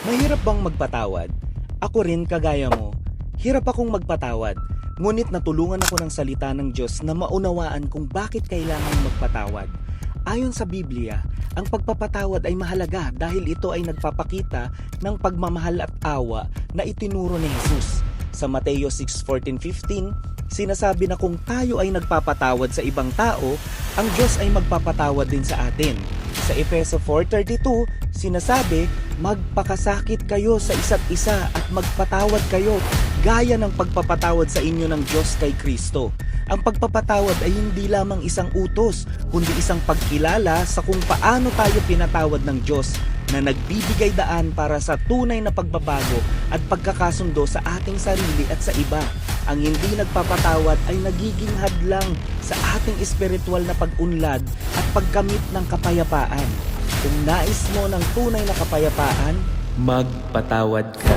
Mahirap bang magpatawad? Ako rin kagaya mo. Hirap akong magpatawad. Ngunit natulungan ako ng salita ng Diyos na maunawaan kung bakit kailangang magpatawad. Ayon sa Biblia, ang pagpapatawad ay mahalaga dahil ito ay nagpapakita ng pagmamahal at awa na itinuro ni Jesus. Sa Mateo 6:14-15, sinasabi na kung tayo ay nagpapatawad sa ibang tao, ang Diyos ay magpapatawad din sa atin. Sa Efeso 4:32, sinasabi, magpakasakit kayo sa isa't isa at magpatawad kayo gaya ng pagpapatawad sa inyo ng Diyos kay Kristo. Ang pagpapatawad ay hindi lamang isang utos, kundi isang pagkilala sa kung paano tayo pinatawad ng Diyos na nagbibigay daan para sa tunay na pagbabago at pagkakasundo sa ating sarili at sa iba. Ang hindi nagpapatawad ay nagiging hadlang sa ating espiritual na pag-unlad at pagkamit ng kapayapaan. Kung nais mo ng tunay na kapayapaan, magpatawad ka.